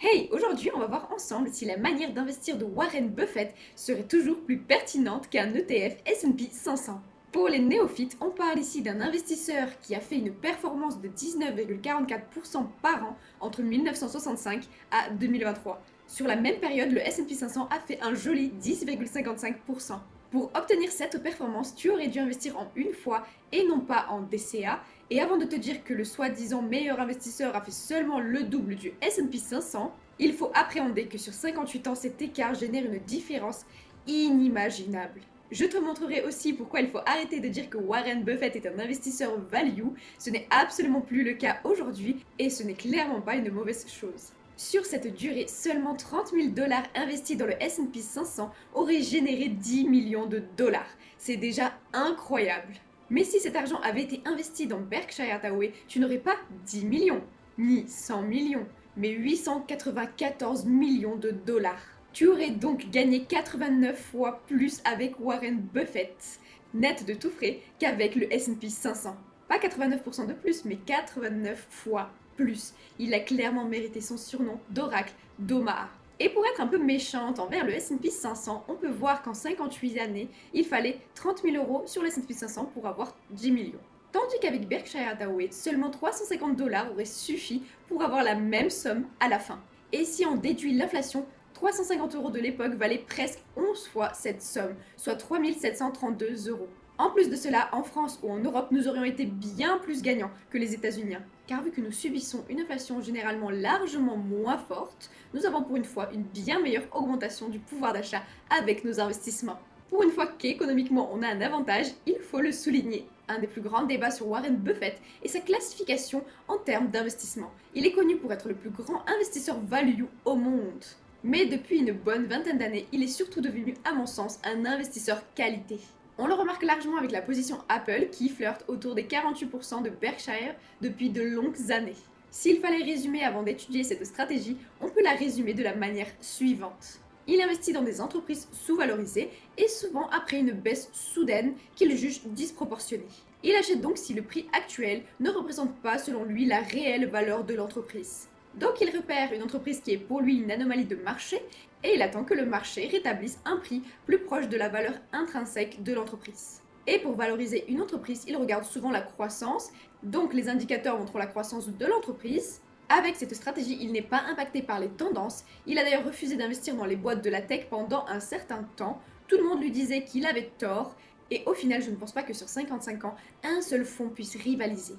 Hey, aujourd'hui on va voir ensemble si la manière d'investir de Warren Buffett serait toujours plus pertinente qu'un ETF S&P 500. Pour les néophytes, on parle ici d'un investisseur qui a fait une performance de 19,44% par an entre 1965 à 2023. Sur la même période, le S&P 500 a fait un joli 10,55%. Pour obtenir cette performance, tu aurais dû investir en une fois et non pas en DCA. Et avant de te dire que le soi-disant meilleur investisseur a fait seulement le double du S&P 500, il faut appréhender que sur 58 ans, cet écart génère une différence inimaginable. Je te montrerai aussi pourquoi il faut arrêter de dire que Warren Buffett est un investisseur value. Ce n'est absolument plus le cas aujourd'hui et ce n'est clairement pas une mauvaise chose. Sur cette durée, seulement 30 000 dollars investis dans le S&P 500 auraient généré 10 millions de dollars. C'est déjà incroyable. Mais si cet argent avait été investi dans Berkshire Hathaway, tu n'aurais pas 10 millions, ni 100 millions, mais 894 millions de dollars. Tu aurais donc gagné 89 fois plus avec Warren Buffett, net de tout frais, qu'avec le S&P 500. Pas 89% de plus, mais 89 fois plus. Il a clairement mérité son surnom d'Oracle d'Omaha. Et pour être un peu méchante envers le S&P 500, on peut voir qu'en 58 années, il fallait 30 000 euros sur le S&P 500 pour avoir 10 millions. Tandis qu'avec Berkshire Hathaway, seulement 350 dollars auraient suffi pour avoir la même somme à la fin. Et si on déduit l'inflation, 350 euros de l'époque valaient presque 11 fois cette somme, soit 3 732 euros. En plus de cela, en France ou en Europe, nous aurions été bien plus gagnants que les États-Unis. Car vu que nous subissons une inflation généralement largement moins forte, nous avons pour une fois une bien meilleure augmentation du pouvoir d'achat avec nos investissements. Pour une fois qu'économiquement on a un avantage, il faut le souligner. Un des plus grands débats sur Warren Buffett est sa classification en termes d'investissement. Il est connu pour être le plus grand investisseur value au monde. Mais depuis une bonne vingtaine d'années, il est surtout devenu, à mon sens, un investisseur qualité. On le remarque largement avec la position Apple qui flirte autour des 48% de Berkshire depuis de longues années. S'il fallait résumer avant d'étudier cette stratégie, on peut la résumer de la manière suivante. Il investit dans des entreprises sous-valorisées et souvent après une baisse soudaine qu'il juge disproportionnée. Il achète donc si le prix actuel ne représente pas selon lui la réelle valeur de l'entreprise. Donc il repère une entreprise qui est pour lui une anomalie de marché et il attend que le marché rétablisse un prix plus proche de la valeur intrinsèque de l'entreprise. Et pour valoriser une entreprise, il regarde souvent la croissance, donc les indicateurs montrent la croissance de l'entreprise. Avec cette stratégie, il n'est pas impacté par les tendances. Il a d'ailleurs refusé d'investir dans les boîtes de la tech pendant un certain temps. Tout le monde lui disait qu'il avait tort et au final, je ne pense pas que sur 55 ans, un seul fonds puisse rivaliser.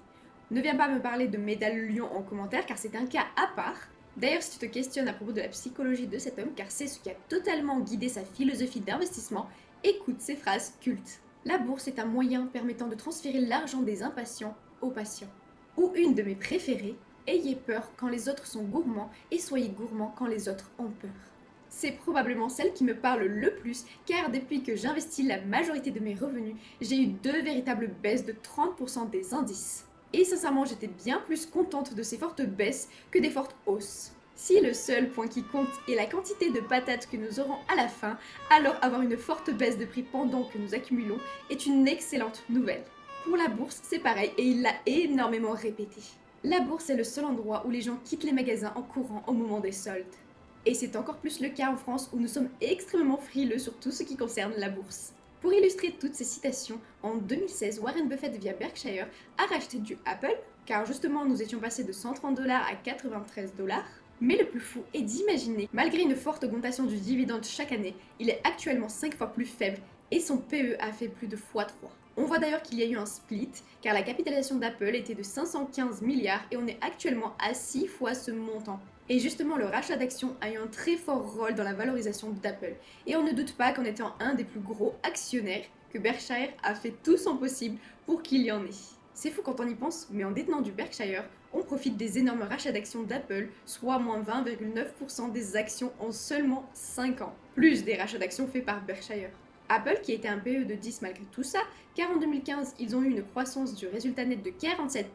Ne viens pas me parler de médaille lion en commentaire car c'est un cas à part. D'ailleurs, si tu te questionnes à propos de la psychologie de cet homme, car c'est ce qui a totalement guidé sa philosophie d'investissement, écoute ces phrases cultes. La bourse est un moyen permettant de transférer l'argent des impatients aux patients. Ou une de mes préférées, ayez peur quand les autres sont gourmands et soyez gourmands quand les autres ont peur. C'est probablement celle qui me parle le plus car depuis que j'investis la majorité de mes revenus, j'ai eu deux véritables baisses de 30% des indices. Et sincèrement, j'étais bien plus contente de ces fortes baisses que des fortes hausses. Si le seul point qui compte est la quantité de patates que nous aurons à la fin, alors avoir une forte baisse de prix pendant que nous accumulons est une excellente nouvelle. Pour la bourse, c'est pareil et il l'a énormément répété. La bourse est le seul endroit où les gens quittent les magasins en courant au moment des soldes. Et c'est encore plus le cas en France où nous sommes extrêmement frileux sur tout ce qui concerne la bourse. Pour illustrer toutes ces citations, en 2016, Warren Buffett via Berkshire a racheté du Apple, car justement nous étions passés de 130 dollars à 93 dollars. Mais le plus fou est d'imaginer, malgré une forte augmentation du dividende chaque année, il est actuellement 5 fois plus faible et son PE a fait plus de x3. On voit d'ailleurs qu'il y a eu un split, car la capitalisation d'Apple était de 515 milliards et on est actuellement à 6 fois ce montant. Et justement, le rachat d'actions a eu un très fort rôle dans la valorisation d'Apple. Et on ne doute pas qu'en étant un des plus gros actionnaires, que Berkshire a fait tout son possible pour qu'il y en ait. C'est fou quand on y pense, mais en détenant du Berkshire, on profite des énormes rachats d'actions d'Apple, soit moins 20,9% des actions en seulement 5 ans, plus des rachats d'actions faits par Berkshire. Apple qui était un PE de 10 malgré tout ça, car en 2015, ils ont eu une croissance du résultat net de 47%,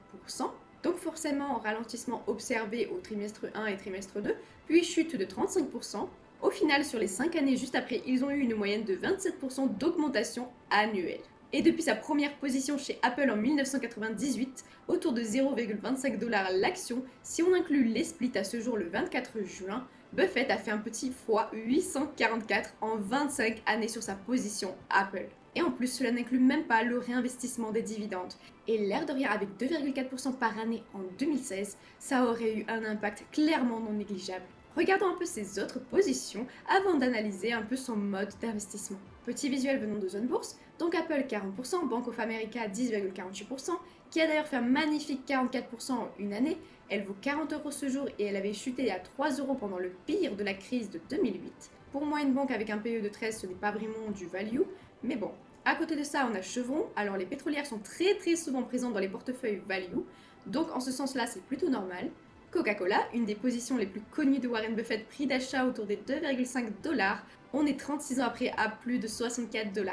donc forcément ralentissement observé au trimestre 1 et trimestre 2, puis chute de 35%. Au final, sur les 5 années juste après, ils ont eu une moyenne de 27% d'augmentation annuelle. Et depuis sa première position chez Apple en 1998, autour de 0,25 $ l'action, si on inclut les splits à ce jour le 24 juin, Buffett a fait un petit x 844 en 25 années sur sa position Apple. Et en plus, cela n'inclut même pas le réinvestissement des dividendes. Et l'air de rien, avec 2,4% par année en 2016, ça aurait eu un impact clairement non négligeable. Regardons un peu ses autres positions avant d'analyser un peu son mode d'investissement. Petit visuel venant de Zone Bourse, donc Apple 40%, Bank of America 10,48%, qui a d'ailleurs fait un magnifique 44% en une année. Elle vaut 40 € ce jour et elle avait chuté à 3 € pendant le pire de la crise de 2008. Pour moi, une banque avec un PE de 13, ce n'est pas vraiment du value, mais bon. À côté de ça, on a Chevron. Alors les pétrolières sont très souvent présentes dans les portefeuilles value, donc en ce sens-là, c'est plutôt normal. Coca-Cola, une des positions les plus connues de Warren Buffett, prix d'achat autour des 2,5 $. On est 36 ans après à plus de 64 $.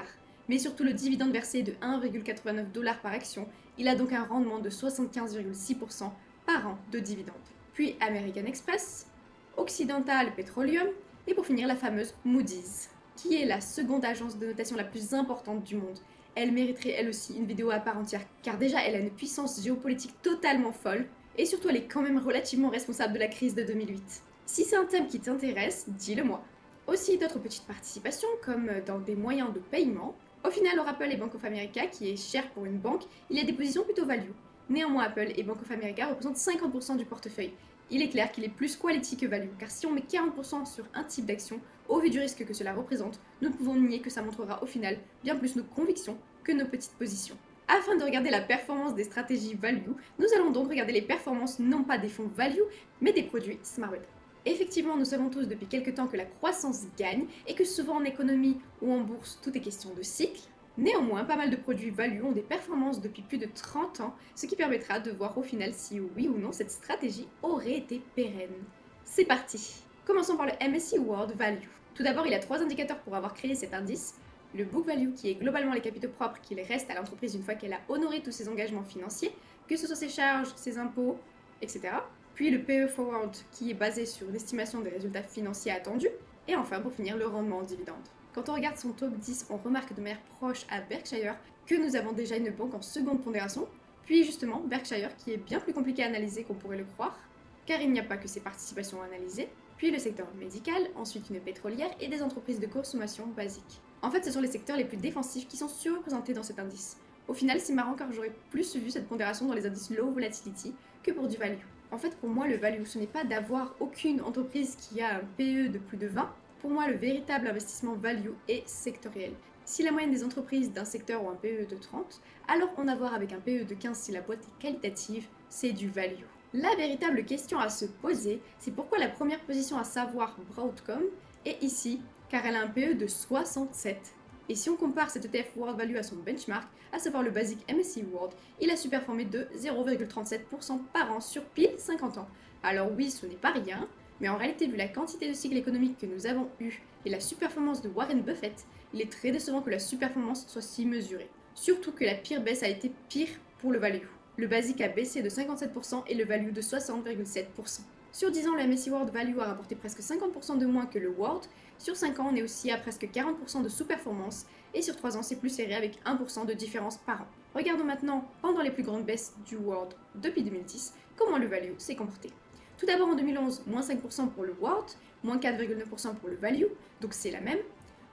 Mais surtout le dividende versé de 1,89 $ par action, il a donc un rendement de 75,6% par an de dividende. Puis American Express, Occidental Petroleum et pour finir la fameuse Moody's, qui est la seconde agence de notation la plus importante du monde. Elle mériterait elle aussi une vidéo à part entière, car déjà elle a une puissance géopolitique totalement folle, et surtout elle est quand même relativement responsable de la crise de 2008. Si c'est un thème qui t'intéresse, dis-le moi. Aussi d'autres petites participations, comme dans des moyens de paiement. Au final, Apple et Bank of America, qui est cher pour une banque, il y a des positions plutôt value. Néanmoins, Apple et Bank of America représentent 50% du portefeuille. Il est clair qu'il est plus quality que value, car si on met 40% sur un type d'action, au vu du risque que cela représente, nous ne pouvons nier que ça montrera au final bien plus nos convictions que nos petites positions. Afin de regarder la performance des stratégies value, nous allons donc regarder les performances non pas des fonds value, mais des produits smart beta. Effectivement, nous savons tous depuis quelques temps que la croissance gagne et que souvent en économie ou en bourse, tout est question de cycle. Néanmoins, pas mal de produits value ont des performances depuis plus de 30 ans, ce qui permettra de voir au final si oui ou non cette stratégie aurait été pérenne. C'est parti! Commençons par le MSCI World Value. Tout d'abord, il y a 3 indicateurs pour avoir créé cet indice. Le book value, qui est globalement les capitaux propres qu'il reste à l'entreprise une fois qu'elle a honoré tous ses engagements financiers, que ce soit ses charges, ses impôts, etc. Puis le PE Forward, qui est basé sur l'estimation des résultats financiers attendus. Et enfin, pour finir, le rendement en dividende. Quand on regarde son top 10, on remarque de manière proche à Berkshire que nous avons déjà une banque en seconde pondération. Puis justement, Berkshire, qui est bien plus compliqué à analyser qu'on pourrait le croire, car il n'y a pas que ses participations à analyser. Puis le secteur médical, ensuite une pétrolière et des entreprises de consommation basiques. En fait, ce sont les secteurs les plus défensifs qui sont surreprésentés dans cet indice. Au final, c'est marrant car j'aurais plus vu cette pondération dans les indices low volatility que pour du value. En fait, pour moi, le value, ce n'est pas d'avoir aucune entreprise qui a un PE de plus de 20. Pour moi, le véritable investissement value est sectoriel. Si la moyenne des entreprises d'un secteur ont un PE de 30, alors on a à voir avec un PE de 15 si la boîte est qualitative, c'est du value. La véritable question à se poser, c'est pourquoi la première position à savoir Broadcom est ici, car elle a un PE de 67. Et si on compare cet ETF World Value à son benchmark, à savoir le basique MSCI World, il a superformé de 0,37% par an sur pile 50 ans. Alors oui, ce n'est pas rien, mais en réalité, vu la quantité de cycles économiques que nous avons eu et la superperformance de Warren Buffett, il est très décevant que la superperformance soit si mesurée. Surtout que la pire baisse a été pire pour le value. Le basique a baissé de 57% et le value de 60,7%. Sur 10 ans, le MSCI World Value a rapporté presque 50% de moins que le World. Sur 5 ans, on est aussi à presque 40% de sous-performance. Et sur 3 ans, c'est plus serré avec 1% de différence par an. Regardons maintenant, pendant les plus grandes baisses du World depuis 2010, comment le Value s'est comporté. Tout d'abord en 2011, moins 5% pour le World, moins 4,9% pour le Value, donc c'est la même.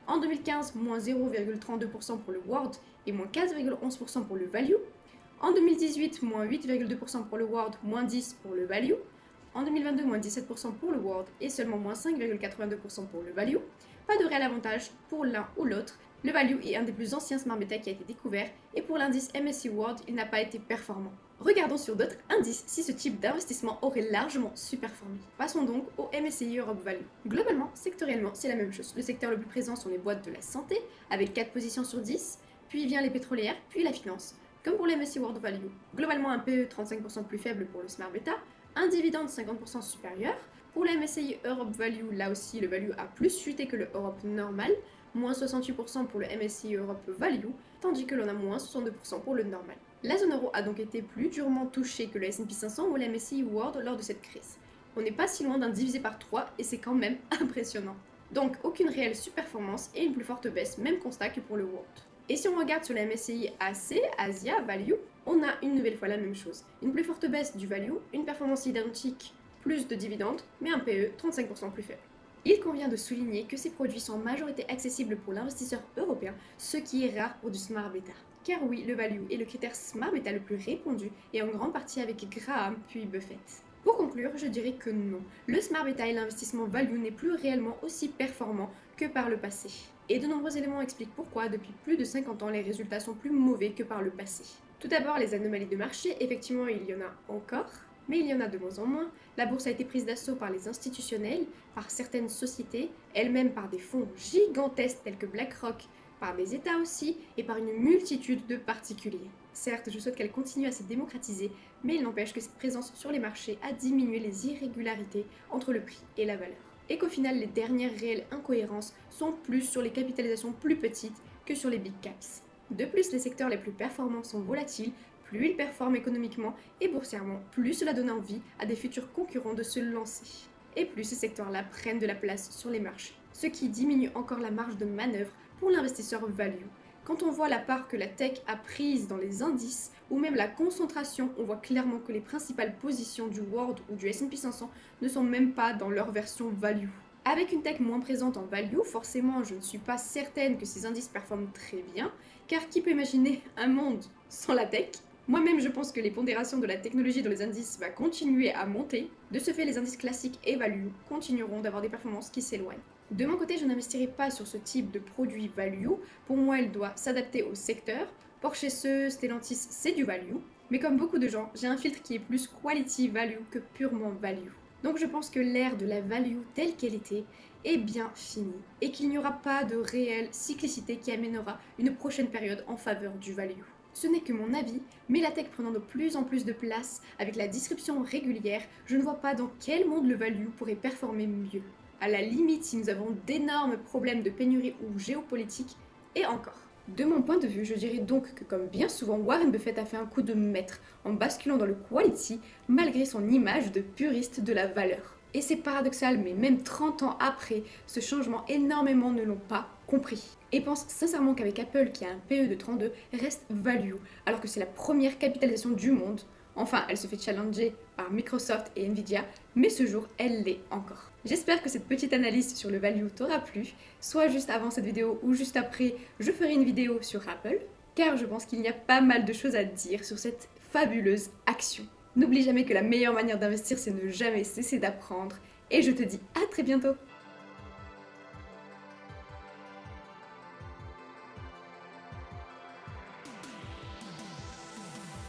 En 2015, moins 0,32% pour le World et moins 4,11% pour le Value. En 2018, moins 8,2% pour le World, moins 10% pour le Value. En 2022, moins 17% pour le World et seulement moins 5,82% pour le Value. Pas de réel avantage pour l'un ou l'autre. Le Value est un des plus anciens smart beta qui a été découvert et pour l'indice MSCI World, il n'a pas été performant. Regardons sur d'autres indices si ce type d'investissement aurait largement superformé. Passons donc au MSCI Europe Value. Globalement, sectoriellement, c'est la même chose. Le secteur le plus présent sont les boîtes de la santé, avec 4 positions sur 10, puis vient les pétrolières, puis la finance. Comme pour le MSCI World Value, globalement un PE 35% plus faible pour le smart beta, un dividende 50% supérieur. Pour le MSCI Europe Value, là aussi le value a plus chuté que le Europe normal, moins 68% pour le MSCI Europe Value, tandis que l'on a moins 62% pour le normal. La zone euro a donc été plus durement touchée que le S&P 500 ou le MSCI World lors de cette crise. On n'est pas si loin d'un divisé par 3 et c'est quand même impressionnant. Donc aucune réelle superperformance et une plus forte baisse, même constat que pour le World. Et si on regarde sur la MSCI AC, Asia Value, on a une nouvelle fois la même chose. Une plus forte baisse du value, une performance identique, plus de dividendes, mais un PE 35% plus faible. Il convient de souligner que ces produits sont en majorité accessibles pour l'investisseur européen, ce qui est rare pour du smart beta. Car oui, le value est le critère smart beta le plus répandu et en grande partie avec Graham puis Buffett. Pour conclure, je dirais que non, le smart beta et l'investissement value n'est plus réellement aussi performant que par le passé. Et de nombreux éléments expliquent pourquoi depuis plus de 50 ans les résultats sont plus mauvais que par le passé. Tout d'abord, les anomalies de marché, effectivement il y en a encore, mais il y en a de moins en moins. La bourse a été prise d'assaut par les institutionnels, par certaines sociétés, elles-mêmes par des fonds gigantesques tels que BlackRock, par des États aussi, et par une multitude de particuliers. Certes, je souhaite qu'elle continue à se démocratiser, mais il n'empêche que cette présence sur les marchés a diminué les irrégularités entre le prix et la valeur. Et qu'au final, les dernières réelles incohérences sont plus sur les capitalisations plus petites que sur les big caps. De plus, les secteurs les plus performants sont volatiles, plus ils performent économiquement et boursièrement, plus cela donne envie à des futurs concurrents de se lancer. Et plus ces secteurs-là prennent de la place sur les marchés, ce qui diminue encore la marge de manœuvre pour l'investisseur value. Quand on voit la part que la tech a prise dans les indices, ou même la concentration, on voit clairement que les principales positions du World ou du S&P 500 ne sont même pas dans leur version value. Avec une tech moins présente en value, forcément je ne suis pas certaine que ces indices performent très bien, car qui peut imaginer un monde sans la tech ? Moi-même, je pense que les pondérations de la technologie dans les indices va continuer à monter. De ce fait, les indices classiques et value continueront d'avoir des performances qui s'éloignent. De mon côté, je n'investirai pas sur ce type de produit value. Pour moi, il doit s'adapter au secteur. Porsche, Stellantis, c'est du value. Mais comme beaucoup de gens, j'ai un filtre qui est plus quality value que purement value. Donc je pense que l'ère de la value telle qu'elle était est bien finie et qu'il n'y aura pas de réelle cyclicité qui amènera une prochaine période en faveur du value. Ce n'est que mon avis, mais la tech prenant de plus en plus de place avec la disruption régulière, je ne vois pas dans quel monde le value pourrait performer mieux. À la limite si nous avons d'énormes problèmes de pénurie ou géopolitique, et encore. De mon point de vue, je dirais donc que comme bien souvent, Warren Buffett a fait un coup de maître en basculant dans le quality malgré son image de puriste de la valeur. Et c'est paradoxal, mais même 30 ans après, ce changement énormément ne l'ont pas compris. Et pensent sincèrement qu'avec Apple qui a un PE de 32 reste value, alors que c'est la première capitalisation du monde. Enfin, elle se fait challenger par Microsoft et Nvidia, mais ce jour, elle l'est encore. J'espère que cette petite analyse sur le value t'aura plu, soit juste avant cette vidéo ou juste après, je ferai une vidéo sur Apple, car je pense qu'il y a pas mal de choses à dire sur cette fabuleuse action. N'oublie jamais que la meilleure manière d'investir, c'est ne jamais cesser d'apprendre, et je te dis à très bientôt!